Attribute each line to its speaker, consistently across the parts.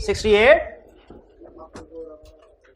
Speaker 1: 68.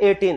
Speaker 1: 18.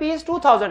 Speaker 1: ₹2000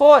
Speaker 1: 4,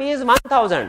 Speaker 1: ₹1000.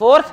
Speaker 1: 4th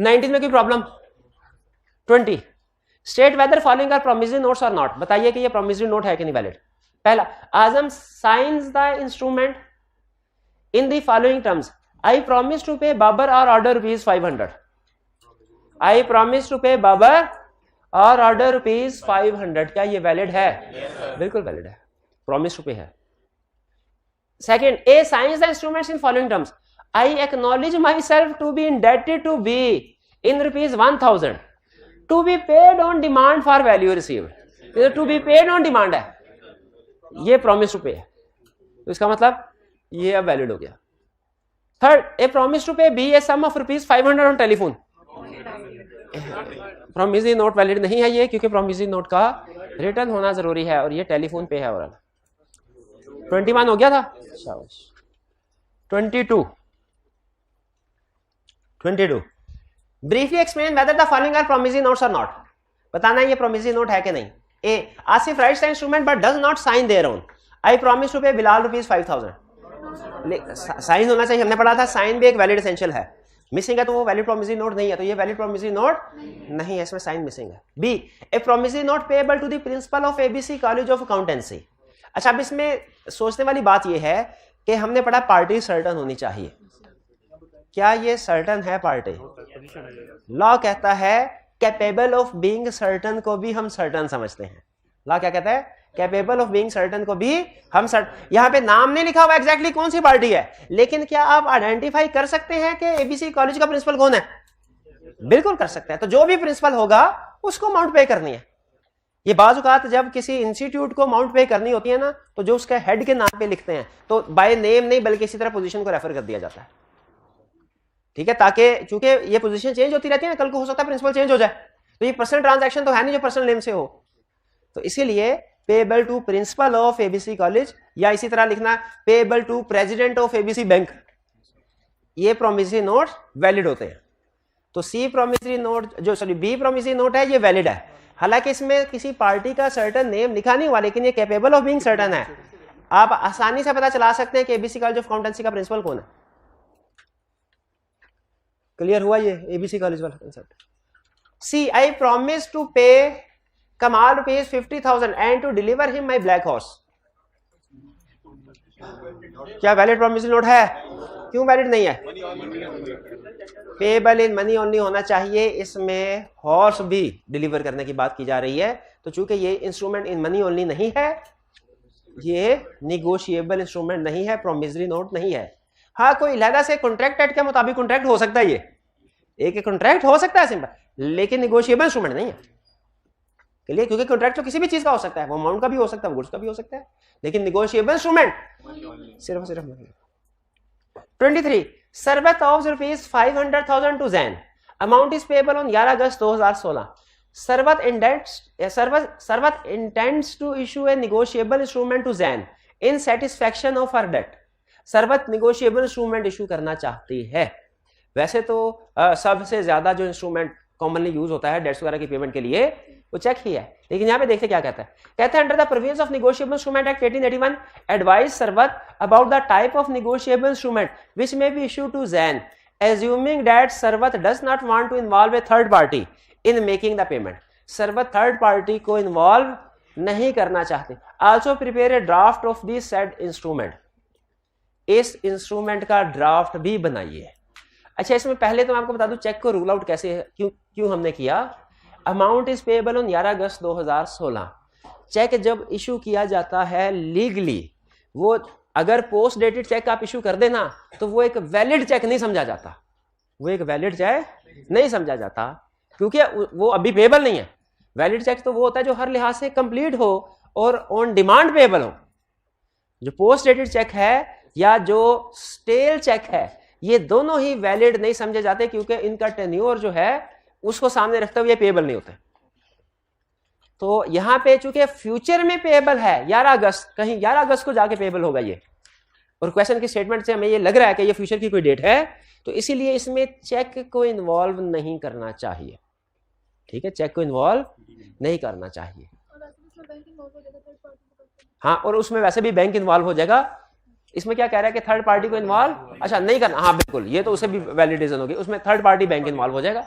Speaker 1: 19 में कोई problem? 20 state whether following are promissory notes और नॉट, बताइए कि ये प्रोमिसरी नोट है कि नहीं वैलिड। पहला, Azam signs the instrument in the following terms, I promise to pay Babar or order rupees 500, I promise to pay Babar or order rupees 500, क्या ये वैलिड है? बिल्कुल वैलिड है, प्रॉमिस टू पे है। Second, a science the instruments in following terms, I acknowledge myself to be indebted to be in rupees 1000 to be paid on demand for value received, to be paid on demand है, ये promise to pay है, तो इसका मतलब ये अब valid हो गया। Third, a promise to pay be a sum of rupees 500 on telephone, promissory note valid नहीं है ये, क्योंकि प्रॉमिसरी नोट का रिटर्न होना जरूरी है और ये टेलीफोन पे है। और 21 हो गया था। 22 briefly explain whether the following are promissory notes और नॉट, बताना है ये प्रॉमिसरी नोट है कि नहीं। A Asif writes the instrument but does not sign thereon, I promise to pay Bilal rupees 5000, sign होना चाहिए, हमने पढ़ा था साइन भी एक वैलिड एसेंशियल है, मिसिंग है तो वो वैलिड प्रॉमिसरी नोट नहीं है, तो ये वैलिड प्रॉमिसरी नोट नहीं है, इसमें साइन मिसिंग है। B a promissory note payable to the principal of ABC college of accountancy. अच्छा, अब इसमें सोचने वाली बात ये है कि हमने पढ़ा पार्टी सर्टन होनी चाहिए, क्या ये सर्टन है पार्टी? लॉ कहता है कैपेबल ऑफ बीइंग सर्टन को भी हम सर्टन समझते हैं। लॉ क्या कहता है? कैपेबल ऑफ बीइंग सर्टन को भी हम यहां पे नाम नहीं लिखा हुआ एग्जैक्टली कौन सी पार्टी है, लेकिन क्या आप आइडेंटिफाई कर सकते हैं कि एबीसी कॉलेज का प्रिंसिपल कौन है? बिल्कुल कर सकते हैं। तो जो भी प्रिंसिपल होगा उसको अमाउंट पे करनी है। ये बाज़ औक़ात जब किसी इंस्टीट्यूट को अमाउंट पे करनी होती है ना, तो जो उसके हेड के नाम पे लिखते हैं तो बाय नेम नहीं बल्कि इसी तरह पोजीशन को रेफर कर दिया जाता है, ठीक है, ताकि चूंकि ये पोजीशन चेंज होती रहती है ना, कल को हो सकता है प्रिंसिपल चेंज हो जाए, तो ये पर्सनल ट्रांजैक्शन तो है नहीं जो पर्सनल नेम से हो, तो इसीलिए payable to principal of ABC college, या इसी तरह लिखना payable to president of ABC bank, ये प्रोमिसरी नोट वैलिड होते हैं। तो C promissory note B promissory note है, ये वैलिड है, हालांकि इसमें किसी पार्टी का सर्टन नेम लिखा नहीं हुआ, लेकिन ये कैपेबल ऑफ बीइंग सर्टन है। आप आसानी से पता चला सकते हैं कि एबीसी कॉलेज ऑफ अकाउंटेंसी का प्रिंसिपल कौन है। क्लियर हुआ ये एबीसी कॉलेज वाला concept. C I promise to pay Kamal rupees 50,000 and to deliver him my black horse, क्या वैलिड प्रॉमिसरी नोट है? क्यों वैलिड नहीं है? पेएबल इन मनी ओनली होना चाहिए, इसमें हॉर्स भी डिलीवर करने की बात की जा रही है, तो चूंकि ये इंस्ट्रूमेंट इन मनी ओनली नहीं है, ये निगोशिएबल इंस्ट्रूमेंट नहीं है, प्रॉमिसरी नोट नहीं है। हाँ, कोई लहदा से कॉन्ट्रैक्ट एक्ट के मुताबिक कॉन्ट्रैक्ट हो सकता है, ये एक कॉन्ट्रैक्ट हो सकता है सिंपल, लेकिन निगोशिएबल इंस्ट्रूमेंट नहीं है, क्योंकि कॉन्ट्रैक्ट तो किसी भी चीज का हो सकता है, वो अमाउंट का भी हो सकता है, गुड्स का भी हो सकता है, लेकिन निगोशिएबल इंस्ट्रूमेंट सिर्फ 23 Sarbat of rupees 500,000 to Jain, amount is payable on 11 August 2016। Sarbat intends to issue a negotiable instrument to Jain in satisfaction of her debt. Sarbat negotiable instrument issue करना चाहती है। वैसे तो सबसे ज्यादा जो इंस्ट्रूमेंट कॉमनली यूज होता है डेट्स वगैरह की पेमेंट के लिए वो चेक ही है, लेकिन यहाँ पे देखते क्या कहता है, कहता है under the provisions of negotiable instrument act 1881 advise Sarbat about the type of negotiable instrument which may be issue to Jain assuming that Sarbat does not want to involve a third party in making the payment। Sarbat third party को involve नहीं करना चाहते। Also prepare a draft of this said instrument, इस instrument का draft भी बनाइए। अच्छा, इसमें पहले तो मैं आपको बता दूं चेक को रूल आउट कैसे क्यों हमने किया। Amount is payable on 11 August 2016। Cheque जब इशू किया जाता है लीगली, वो अगर पोस्ट डेटेड चेक आप इशू कर देना तो वो एक वैलिड चेक नहीं समझा जाता, वो एक वैलिड चेक नहीं समझा जाता, क्योंकि वो अभी पेएबल नहीं है। वैलिड चेक तो वो होता है जो हर लिहाज से कंप्लीट हो और ऑन डिमांड पेएबल हो। जो पोस्ट डेटेड चेक है या जो स्टेल चेक है, ये दोनों ही वैलिड नहीं समझे जाते, क्योंकि इनका टेन्योर जो है उसको सामने रखते हुए पेएबल नहीं होते। तो यहां पे चूंकि फ्यूचर में पेएबल है 11 अगस्त, कहीं 11 अगस्त को जाके पेएबल होगा ये, और क्वेश्चन की स्टेटमेंट से हमें ये लग रहा है कि ये फ्यूचर की कोई डेट है, तो इसीलिए इसमें चेक को इन्वॉल्व नहीं करना चाहिए। ठीक है, चेक को इन्वॉल्व नहीं करना चाहिए। हाँ, और उसमें वैसे भी बैंक इन्वॉल्व हो जाएगा। इसमें क्या कह रहा है कि थर्ड पार्टी को इन्वॉल्व अच्छा नहीं करना, हाँ बिल्कुल, ये तो उसे भी वैलिडेशन होगी, उसमें थर्ड पार्टी बैंक इन्वॉल्व हो जाएगा।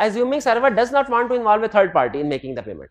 Speaker 1: assuming server does not want to involve a third party in making the payment.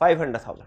Speaker 1: ₹500,000.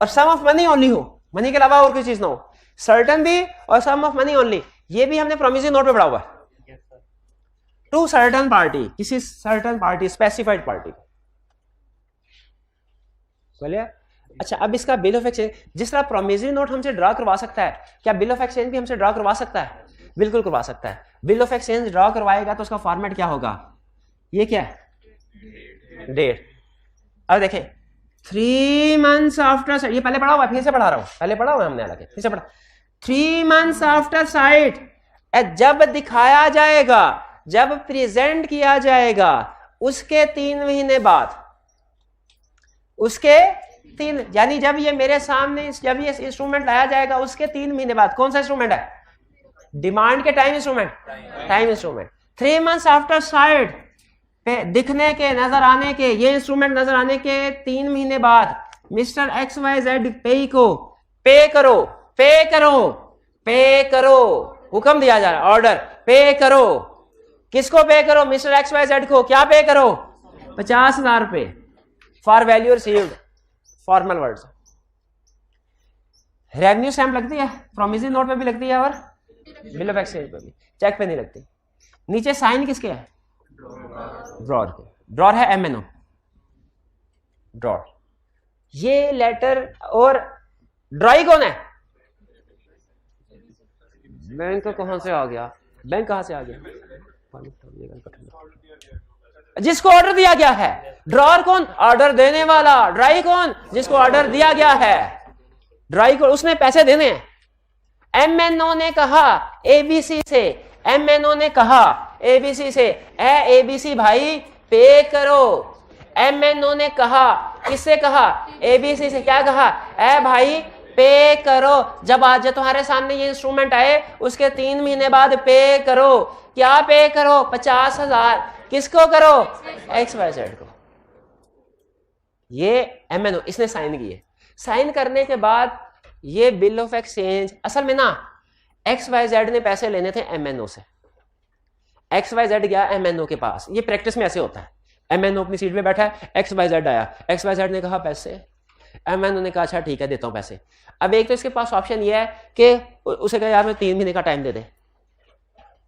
Speaker 1: और सम ऑफ मनी ओनली हो, मनी के अलावा और कोई चीज ना हो, सर्टन भी और सम ऑफ मनी ओनली, ये भी हमने प्रोमिसरी नोट पे पढ़ा हुआ है। टू सर्टन पार्टी, किसी सर्टन पार्टी, स्पेसिफाइड पार्टी। बोलिए अच्छा, अब इसका बिल ऑफ एक्सचेंज, जिस तरह प्रोमिसरी नोट हमसे ड्रा करवा सकता है, क्या बिल ऑफ एक्सचेंज भी हमसे ड्रा करवा सकता है? बिल्कुल करवा सकता है। बिल ऑफ एक्सचेंज ड्रा करवाएगा तो उसका फॉर्मेट क्या होगा? ये क्या है? डेट। अब देखें 3 months आफ्टर, ये पहले पढ़ा हुआ, फिर से पढ़ा रहा हूं, पहले पढ़ा हुआ हमने, हालांकि फिर से पढ़ा। 3 months आफ्टर साइट, जब दिखाया जाएगा, जब प्रेजेंट किया जाएगा, उसके 3 महीने बाद, उसके 3, यानी जब ये मेरे सामने, जब ये इंस्ट्रूमेंट लाया जाएगा उसके 3 महीने बाद। कौन सा इंस्ट्रूमेंट है? डिमांड के time instrument, time instrument. 3 months after site पे दिखने के, नजर आने के, ये इंस्ट्रूमेंट नजर आने के 3 महीने बाद मिस्टर XYZ पे को पे करो, पे करो, पे करो, हुक्म दिया जा रहा है, ऑर्डर, पे करो। किसको पे करो? मिस्टर XYZ को। क्या पे करो? 50,000 रुपए for value received, formal words. Revenue stamp लगती है, प्रोमिसरी नोट पे भी लगती है और बिल ऑफ एक्सचेंज पे भी, चेक पे नहीं लगती। नीचे साइन किसके है? ड्रॉर के। ड्रॉर है MNO, ड्रॉर। ये लेटर, और ड्रॉई कौन है? बैंक कहां से आ गया? बैंक कहां से आ गया? जिसको ऑर्डर दिया गया है। ड्रॉर कौन? ऑर्डर देने वाला। ड्राई कौन? जिसको ऑर्डर दिया गया है। ड्राई को उसने पैसे देने हैं। MNO ने कहा ABC से, MNO ने कहा ABC से, ABC भाई पे करो। MNO ने कहा, किससे कहा? ABC से। क्या कहा? भाई पे करो। जब आज तुम्हारे सामने ये इंस्ट्रूमेंट आए उसके 3 महीने बाद पे करो। क्या पे करो? 50,000। किसको करो? XYZ को। ये MNO, इसने साइन किए। साइन करने के बाद ये बिल ऑफ एक्सचेंज, असल में ना XYZ ने पैसे लेने थे MNO से। XYZ गया MNO के पास, ये प्रैक्टिस में ऐसे होता है। MNO अपनी सीट पे बैठा है, XYZ आया, XYZ ने कहा पैसे, MNO ने कहा अच्छा ठीक है देता हूं पैसे। अब एक तो इसके पास ऑप्शन ये है कि उसे कहा यार मैं 3 महीने का टाइम दे दे।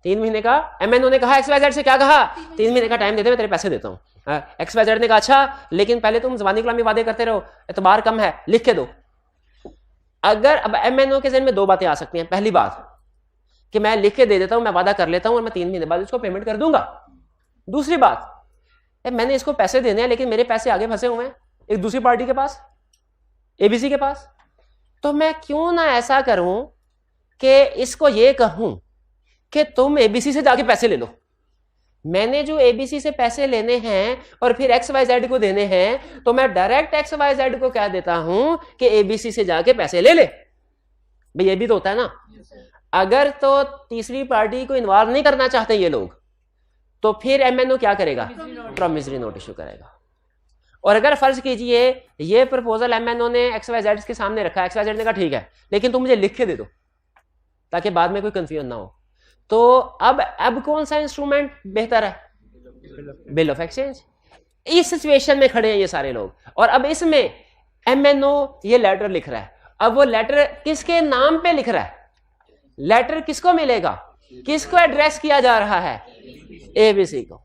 Speaker 1: 3 महीने का, MNO ने कहा XYZ से, क्या कहा? 3 महीने का टाइम दे दे, मैं तेरे पैसे देता हूं। XYZ ने कहा अच्छा लेकिन पहले तुम ज़बानी गुलामी वादे करते रहो, एतबार कम है, लिख के दो। अगर अब MNO के ज़हन में 2 बातें आ सकती हैं। पहली बात कि मैं लिख के दे देता हूं, मैं वादा कर लेता हूं और मैं 3 महीने बाद इसको पेमेंट कर दूंगा। दूसरी बात, मैंने इसको पैसे देने हैं लेकिन मेरे पैसे आगे फंसे हुए हैं एक दूसरी पार्टी के पास, ABC के पास, तो मैं क्यों ना ऐसा करूं कि इसको ये कहूं कि तुम ABC से जाके पैसे ले लो। मैंने जो ABC से पैसे लेने हैं और फिर XYZ को देने हैं, तो मैं डायरेक्ट XYZ को कह देता हूं कि ABC से जाके पैसे ले ले। भाई ये भी तो होता है ना। अगर तो तीसरी पार्टी को इन्वॉल्व नहीं करना चाहते ये लोग, तो फिर MNO क्या करेगा? प्रोमिसरी नोट इशू करेगा। और अगर फर्ज कीजिए ये प्रपोजल MNO ने XYZ के सामने रखा, XYZ ने कहा ठीक है लेकिन तुम मुझे लिख के दे दो ताकि बाद में कोई कंफ्यूजन ना हो, तो अब कौन सा इंस्ट्रूमेंट बेहतर है? Bill of exchange. इस सिचुएशन में खड़े हैं ये सारे लोग, और अब इसमें MNO ये लेटर लिख रहा है। अब वो लेटर किसके नाम पे लिख रहा है? लेटर किसको मिलेगा? किसको एड्रेस किया जा रहा है? ABC को।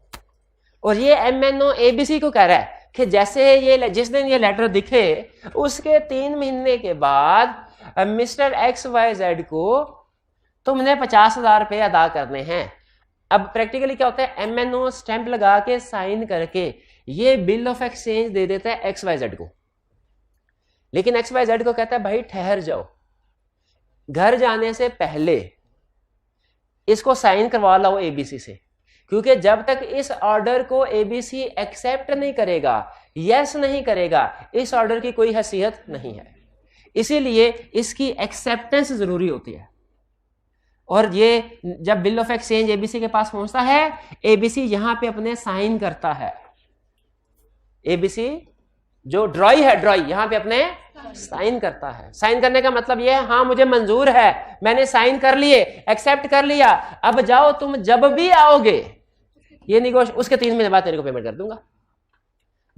Speaker 1: और ये MNO ABC को कह रहा है कि जैसे ये जिस दिन ये लेटर दिखे उसके 3 महीने के बाद मिस्टर XYZ को तुमने 50,000 रुपए अदा करने हैं। अब प्रैक्टिकली क्या होता है? MNO स्टैंप लगा के साइन करके ये बिल ऑफ एक्सचेंज दे देता है XYZ को, लेकिन XYZ को कहता है भाई ठहर जाओ, घर जाने से पहले इसको साइन करवा लाओ ABC से, क्योंकि जब तक इस ऑर्डर को ABC एक्सेप्ट नहीं करेगा, यस नहीं करेगा, इस ऑर्डर की कोई हैसियत नहीं है। इसीलिए इसकी एक्सेप्टेंस जरूरी होती है। और ये जब बिल ऑफ एक्सचेंज ABC के पास पहुंचता है, ABC यहां पे अपने साइन करता है। ABC जो ड्रॉई है, ड्रॉई यहां पे अपने साइन करता है। साइन करने का मतलब यह है हाँ मुझे मंजूर है, मैंने साइन कर लिए, एक्सेप्ट कर लिया, अब जाओ तुम जब भी आओगे ये निगोश, उसके 3 महीने बाद तेरे को पेमेंट कर दूंगा।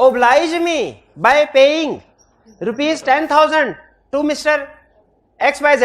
Speaker 1: oblige me by paying ₹10,000 to Mr. XYZ,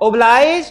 Speaker 1: oblige,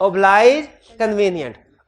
Speaker 1: oblige, convenient.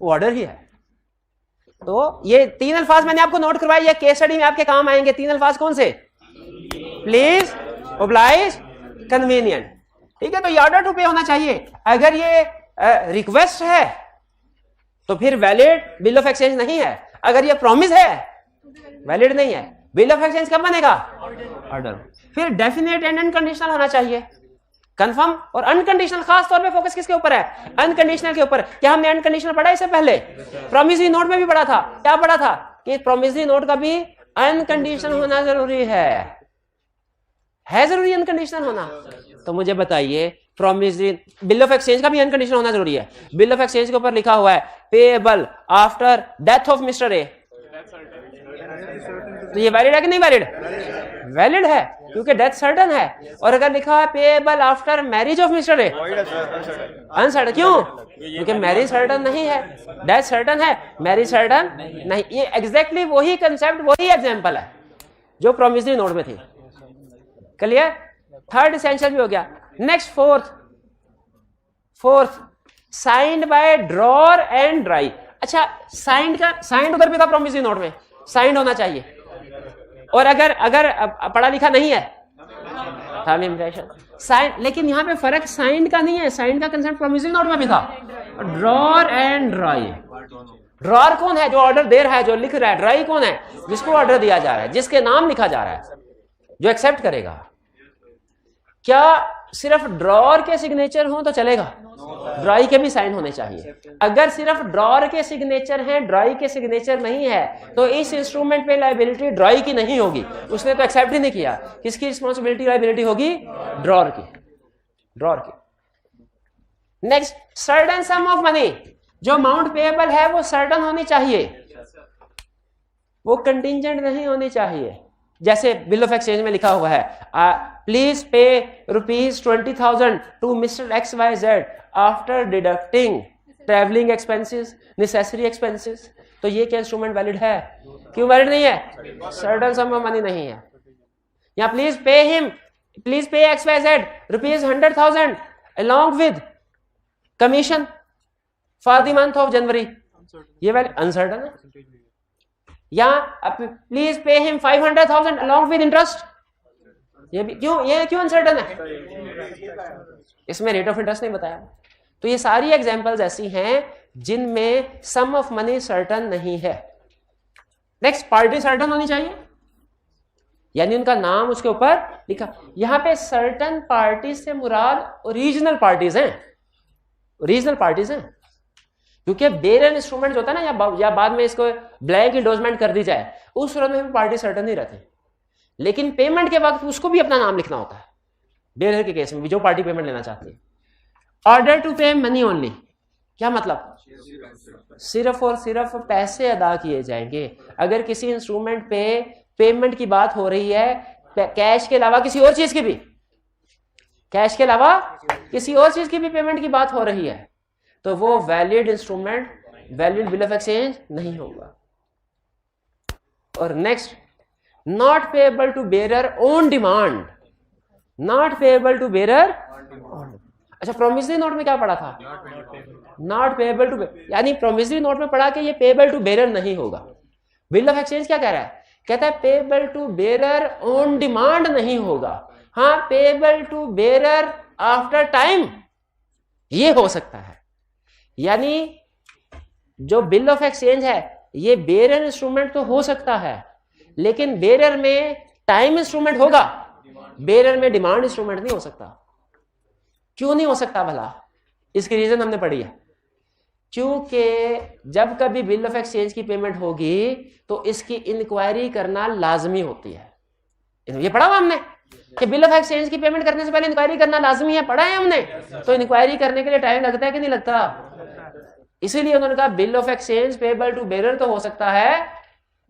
Speaker 1: वो ऑर्डर ही है। तो ये 3 अल्फाज मैंने आपको नोट करवाए, ये केस स्टडी में आपके काम आएंगे। 3 अल्फाज कौन से? Please, oblige, convenient. ठीक है, तो ये ऑर्डर टू पे होना चाहिए। अगर ये रिक्वेस्ट है तो फिर वैलिड बिल ऑफ एक्सचेंज नहीं है। अगर ये प्रॉमिस है वैलिड नहीं है। बिल ऑफ एक्सचेंज कब बनेगा? ऑर्डर। फिर डेफिनेट एंड अनकंडीशनल होना चाहिए। कंफर्म और अनकंडीशनल, खास तौर पे फोकस किसके ऊपर है? अनकंडीशनल के ऊपर। क्या हमने अनकंडीशनल पढ़ा इससे पहले? प्रोमिसरी नोट में भी पढ़ा था। क्या पढ़ा था? कि प्रोमिसरी नोट का भी अनकंडीशनल होना जरूरी है जरूरी अनकंडीशनल होना। तो मुझे बताइए, प्रोमिसरी बिल ऑफ एक्सचेंज का भी अनकंडीशनल होना जरूरी है। बिल ऑफ एक्सचेंज के ऊपर लिखा हुआ है payable after death of mister A, तो ये वैलिड है कि नहीं वैलिड? वैलिड है, क्योंकि डेथ सर्टन है। और अगर लिखा है payable after marriage of mister A, uncertain. क्यों? क्योंकि मैरिज सर्टन नहीं है, डेथ सर्टन है, मैरिज सर्टन नहीं। ये एग्जैक्टली वही कंसेप्ट, वही एग्जांपल है जो प्रोमिसरी नोट में थी। क्लियर? थर्ड एसेंशियल भी हो गया। Next fourth signed by drawer and dry. अच्छा, साइंड उधर भी था प्रोमिसरी नोट में, साइंड होना चाहिए। और अगर पढ़ा लिखा नहीं है साइंड, लेकिन यहां पे फर्क साइंड का नहीं है। साइंड का कंसेप्ट प्रोमिसरी नोट में भी था। ड्रॉर एंड ड्राई, ड्रॉर कौन है? जो ऑर्डर दे रहा है, जो लिख रहा है। ड्राई कौन है? जिसको ऑर्डर दिया जा रहा है, जिसके नाम लिखा जा रहा है, जो एक्सेप्ट करेगा। क्या सिर्फ ड्रॉर के सिग्नेचर हो तो चलेगा? ड्राई के भी साइन होने चाहिए। अगर सिर्फ ड्रॉर के सिग्नेचर हैं, ड्राई के सिग्नेचर नहीं है, तो इस इंस्ट्रूमेंट पे लायबिलिटी ड्राई की नहीं होगी। उसने तो एक्सेप्ट ही नहीं किया। किसकी रिस्पॉन्सिबिलिटी, लायबिलिटी होगी? ड्रॉर की। Next, certain some of money. जो अमाउंट पेएबल है वो सर्टन होनी चाहिए, वो कंटिंजेंट नहीं होनी चाहिए। जैसे बिल ऑफ एक्सचेंज में लिखा हुआ है please pay ₹20,000 to mister XYZ after deducting travelling expenses, necessary expenses. तो ये क्या इंस्ट्रूमेंट वैलिड है? क्यों वैलिड नहीं है? सर्टेन सम ऑफ मनी नहीं है। या please pay XYZ ₹100,000 along with commission for the month of January, ये वैलिड अनसर्टन है। या please pay him 500,000 along with interest, ये क्यों अनसर्टन है? इसमें रेट ऑफ इंटरेस्ट नहीं बताया। तो ये सारी एग्जांपल्स ऐसी हैं जिनमें सम ऑफ मनी सर्टन नहीं है। नेक्स्ट, पार्टी सर्टन होनी चाहिए, यानी उनका नाम उसके ऊपर लिखा। यहां पे सर्टन पार्टी से मुराद ओरिजिनल पार्टीज हैं, क्योंकि बेयर इंस्ट्रूमेंट होता है ना, या बाद में इसको ब्लैंक इंडोर्समेंट कर दी जाए, उस सूरत में भी पार्टी सर्टन नहीं रहती। लेकिन पेमेंट के वक्त उसको भी अपना नाम लिखना होता है। बेयर के केस में भी जो पार्टी पेमेंट लेना चाहती है। ऑर्डर टू पे मनी ओनली, क्या मतलब? सिर्फ और सिर्फ पैसे अदा किए जाएंगे। अगर किसी इंस्ट्रूमेंट पे पेमेंट की बात हो रही है, कैश के अलावा किसी और चीज की भी, पेमेंट की बात हो रही है, तो वो valid instrument, valid bill of exchange नहीं होगा। और next, not payable to bearer on demand, अच्छा, प्रोमिसरी नोट में क्या पढ़ा था? नॉट पेएबल टू, यानी प्रोमिसरी नोट में पढ़ा कि ये पेएबल टू बेरर नहीं होगा। बिल ऑफ एक्सचेंज क्या कह रहा है? कहता है payable to bearer on demand नहीं होगा। हाँ, payable to bearer after time ये हो सकता है। यानी जो बिल ऑफ एक्सचेंज है ये बेरर इंस्ट्रूमेंट तो हो सकता है, लेकिन बेरर में टाइम इंस्ट्रूमेंट होगा, बेरर में डिमांड इंस्ट्रूमेंट नहीं हो सकता। क्यों नहीं हो सकता भला? इसकी रीजन हमने पढ़ी है। क्योंकि जब कभी बिल ऑफ एक्सचेंज की पेमेंट होगी तो इसकी इंक्वायरी करना लाजमी होती है। ये पढ़ा हुआ हमने कि बिल ऑफ एक्सचेंज की पेमेंट करने से पहले इंक्वायरी करना लाजमी है, पढ़ा है हमने। तो इंक्वायरी करने के लिए टाइम लगता है कि नहीं लगता? इसीलिए उन्होंने कहा bill of exchange payable to bearer तो हो सकता है,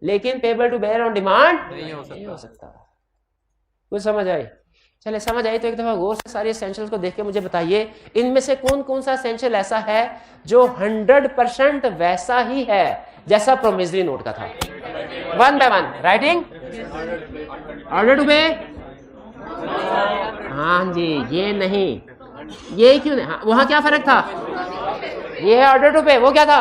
Speaker 1: लेकिन payable to bearer on demand नहीं हो सकता। कुछ समझ आई? चले, समझ आई तो एक दफा गौर से सारी एसेंशियल्स को देख के मुझे बताइए, इनमें से कौन कौन सा एसेंशियल ऐसा है जो 100% वैसा ही है जैसा प्रोमिसरी नोट का था। One by one writing. Order to pay, हाँ जी, ये नहीं, ये क्यों नहीं? हाँ, वहां क्या फर्क था? ये है ऑर्डर टू पे, वो क्या था?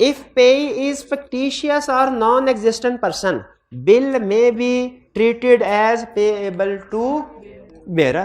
Speaker 1: if pay is fictitious or non-existent person, bill may be treated as payable to bearer.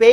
Speaker 1: pay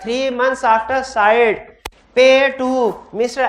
Speaker 1: 3 months after sight pay to Mr.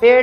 Speaker 1: pay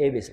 Speaker 1: ABC.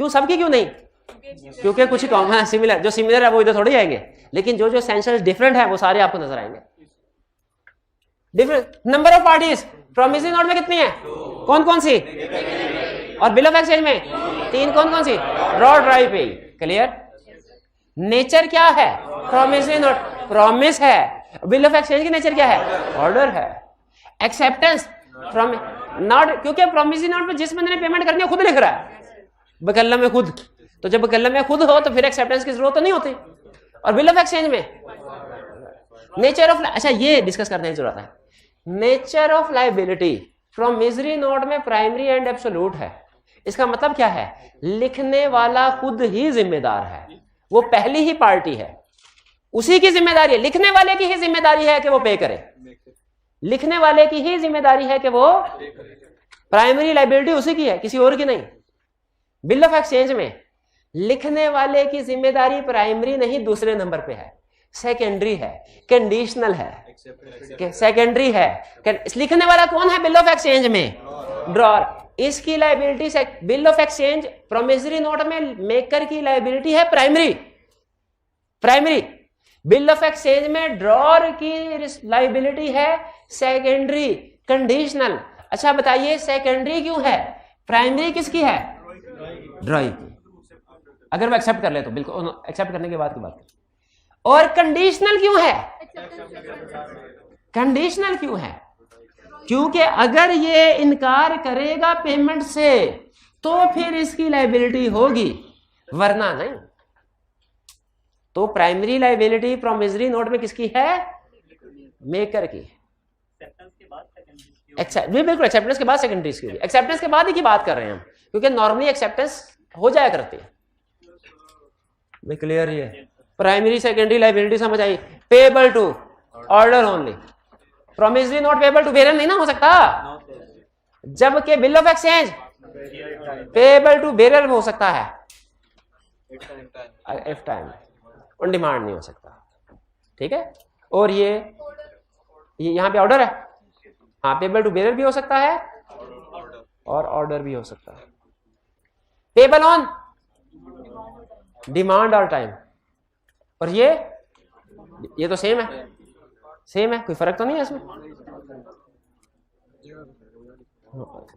Speaker 1: क्यों सबकी क्यों नहीं? क्योंकि कुछ कॉमन सिमिलर, जो सिमिलर है वो इधर थोड़ी आएंगे, लेकिन जो जो एसेंशियल डिफरेंट है वो सारे आपको नजर आएंगे। Different number of parties promissory note में कितनी है? कौन कौन सी? और बिल ऑफ एक्सचेंज में 3, कौन कौन सी? ड्रॉ, ड्राई, पे। क्लियर? नेचर क्या है? प्रॉमिसरी नोट प्रॉमिस है। बिल ऑफ एक्सचेंज की नेचर क्या है? ऑर्डर है। एक्सेप्टेंस फ्रॉम नॉट, क्योंकि प्रॉमिसरी नोट में जिस बंदे ने पेमेंट करनी है खुद लिख रहा है बकल्लम में खुद, तो जब बकल्लम में खुद हो तो फिर एक्सेप्टेंस की जरूरत तो नहीं होती। और बिल ऑफ एक्सचेंज में नेचर ऑफ, अच्छा ये डिस्कस करने की जरूरत है। Nature of liability promissory note में प्राइमरी एंड एब्सोल्यूट है। इसका मतलब क्या है? लिखने वाला खुद ही जिम्मेदार है, वो पहली ही पार्टी है, उसी की जिम्मेदारी है, लिखने वाले की ही जिम्मेदारी है कि वो पे करे, लिखने वाले की ही जिम्मेदारी है कि वो, प्राइमरी लायबिलिटी उसी की है, किसी और की नहीं। बिल ऑफ एक्सचेंज में लिखने वाले की जिम्मेदारी प्राइमरी नहीं, दूसरे नंबर पे है, सेकेंडरी है, कंडीशनल है, सेकेंडरी है। लिखने वाला कौन है बिल ऑफ एक्सचेंज में? ड्रॉर। इसकी liability, bill of exchange promissory note में मेकर की लायबिलिटी है primary, primary. Bill of exchange में ड्रॉर की लायबिलिटी है सेकेंडरी, कंडीशनल। अच्छा बताइए सेकेंडरी क्यों है? प्राइमरी किसकी है? ड्रॉई की। अगर वो एक्सेप्ट कर ले तो, बिल्कुल एक्सेप्ट करने के बाद की बात करें। और कंडीशनल क्यों है? कंडीशनल क्यों है? क्योंकि अगर ये इनकार करेगा पेमेंट से तो फिर इसकी लायबिलिटी होगी, वरना नहीं। तो प्राइमरी लायबिलिटी प्रॉमिसरी नोट में किसकी है? मेकर की। बिल्कुल एक्सेप्टेंस के बाद सेकेंडरी की, एक्सेप्टेंस के बाद ही की बात कर रहे हैं हम, क्योंकि नॉर्मली एक्सेप्टेंस हो जाया करती है। क्लियर? ये प्राइमरी सेकेंडरी लायबिलिटी समझ आई। Payable to order only, promissory note payable to bearer नहीं ना हो सकता, जबकि bill of exchange payable to bearer हो सकता है, इफ टाइम, ऑन डिमांड नहीं हो सकता। ठीक है? और ये यहां पे ऑर्डर है, हाँ, पेबल टू बेरर भी हो सकता है और ऑर्डर भी हो सकता है। पेबल ऑन डिमांड और टाइम, और ये तो सेम है, सेम है, कोई फर्क तो नहीं है इसमें।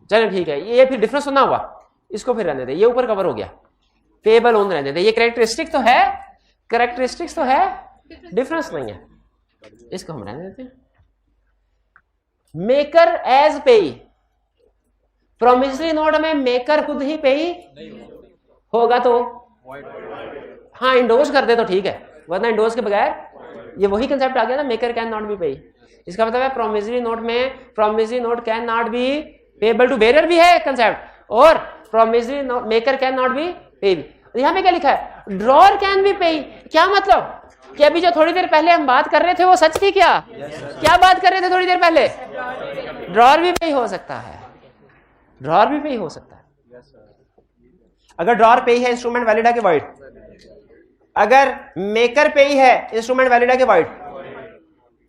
Speaker 1: चलो ठीक है, ये फिर डिफरेंस होना हुआ, इसको फिर रहने दे, ये ऊपर कवर हो गया, पेबल ऑन रहने दे। ये कैरेक्टरिस्टिक तो है, कैरेक्टरिस्टिक्स तो है, डिफरेंस नहीं है, इसको हम रहने देते हैं। मेकर एज पेई, प्रॉमिसरी नोट में मेकर खुद ही पेई होगा तो हाँ, इंडोर्स कर दे तो ठीक है, वरना इंडोर्स के बगैर, ये वही कंसेप्ट आ गया ना, मेकर कैन नॉट बी पेई। इसका मतलब है प्रॉमिसरी नोट में promissory note can not be payable to bearer भी है कंसेप्ट, और promissory note maker can not be payee. यहां पे क्या लिखा है? ड्रॉर कैन बी पेई। क्या मतलब? कि अभी जो थोड़ी देर पहले हम बात कर रहे थे वो सच थी क्या? क्या बात कर रहे थे थोड़ी देर पहले? ड्रॉर भी पे हो सकता है, ड्रॉर भी पे हो सकता है। अगर ड्रॉर पे है इंस्ट्रूमेंट वैलिड है कि वॉइड? अगर मेकर पे है इंस्ट्रूमेंट वैलिड है कि वॉइड?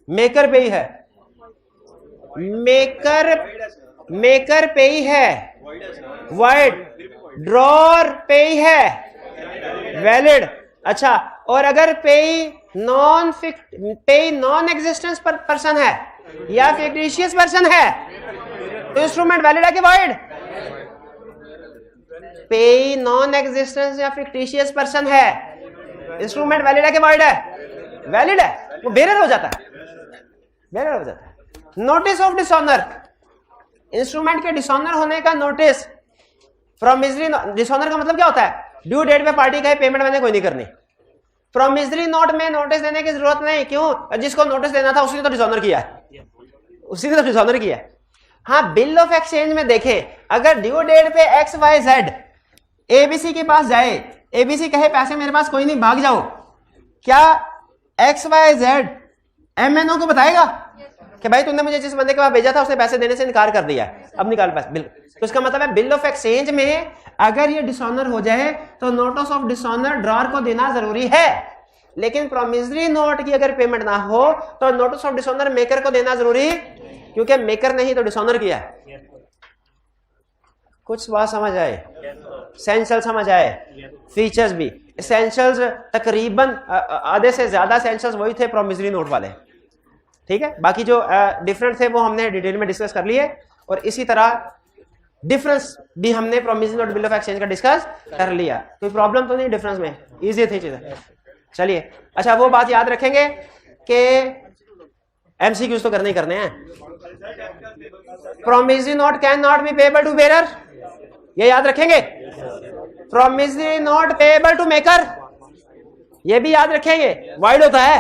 Speaker 1: मेकर पे है, मेकर पे है वॉइड, ड्रॉर पे है वैलिड। अच्छा, और अगर पेई नॉन एग्जिस्टेंस पर्सन है या फिक्टिशियस पर्सन है तो इंस्ट्रूमेंट वैलिड है कि वॉइड? पेई नॉन एग्जिस्टेंस या फिक्टिशियस पर्सन है, इंस्ट्रूमेंट वैलिड है कि वॉइड है? वैलिड है, वो बेरर हो जाता है, बेरर हो जाता है। नोटिस ऑफ डिसऑनर, इंस्ट्रूमेंट के डिसऑनर होने का नोटिस। प्रॉमिसरी डिसऑनर का मतलब क्या होता है? ड्यू डेट पे पार्टी का पेमेंट मैंने कोई नहीं करनी। प्रॉमिसरी नोट में नोटिस देने की जरूरत नहीं, क्यों? जिसको नोटिस देना था उसी ने तो डिसऑनर किया है, उसी ने तो डिसऑनर किया है। हाँ, बिल ऑफ एक्सचेंज में देखें, अगर ड्यू डेट पे XYZ ABC के पास जाए, ABC कहे पैसे मेरे पास कोई नहीं, भाग जाओ, क्या XYZ MNO को बताएगा कि भाई तुमने मुझे जिस बंदे के पास भेजा था उसने पैसे देने से इनकार कर दिया, अब निकाल पैसे? बिल। तो इसका मतलब है बिल ऑफ एक्सचेंज में अगर ये डिसऑनर हो जाए तो नोटिस ऑफ डिसऑनर ड्रॉर को देना जरूरी है, लेकिन प्रॉमिसरी नोट की अगर पेमेंट ना हो तो नोटिस ऑफ डिसऑनर मेकर को देना जरूरी, क्योंकि मेकर ने ही तो डिसऑनर किया है। कुछ बात समझ आए, एसेंशियल समझ आए, फीचर्स भी एसेंशियल्स तकरीबन आधे से ज्यादा एसेंशियल्स वही थे प्रोमिसरी नोट वाले, ठीक है। बाकी जो डिफरेंट थे वो हमने डिटेल में डिस्कस कर लिए, और इसी तरह डिफरेंस भी हमने promissory note bill of exchange का डिस्कस कर लिया। कोई प्रॉब्लम तो नहीं डिफरेंस में, इजी थी चीजें। चलिए अच्छा, वो बात याद रखेंगे कि एमसीक्यूज तो करने ही करने हैं। Promissory note can not be payable to bearer, ये याद रखेंगे। Promissory note payable to maker, ये भी याद रखेंगे। वाइड होता है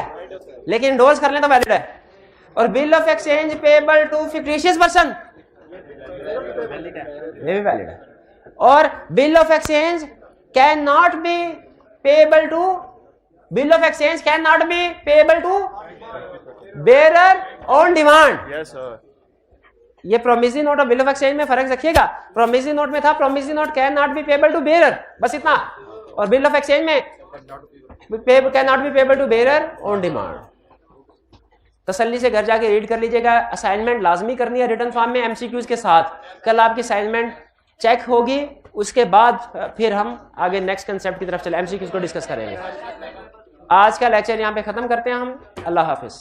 Speaker 1: लेकिन डोज कर लें तो वैलिड है। और bill of exchange payable to fictitious person, ये भी वैलिड है। और bill of exchange can not be payable to, bill of exchange can not be payable to bearer on demand.
Speaker 2: Yes sir.
Speaker 1: ये प्रोमिसरी नोट और bill of exchange में फर्क रखिएगा। Promissory note में था promissory note can not be payable to bearer, बस इतना। और बिल ऑफ एक्सचेंज में can not be payable to bearer on demand. तसल्ली से घर जाके रीड कर लीजिएगा। असाइनमेंट लाजमी करनी है रिटन फॉर्म में एमसीक्यूज के साथ। कल आपकी असाइनमेंट चेक होगी, उसके बाद फिर हम आगे नेक्स्ट कंसेप्ट की तरफ चले, एमसीक्यूज को डिस्कस करेंगे। आज का लेक्चर यहाँ पे खत्म करते हैं हम। अल्लाह हाफिज।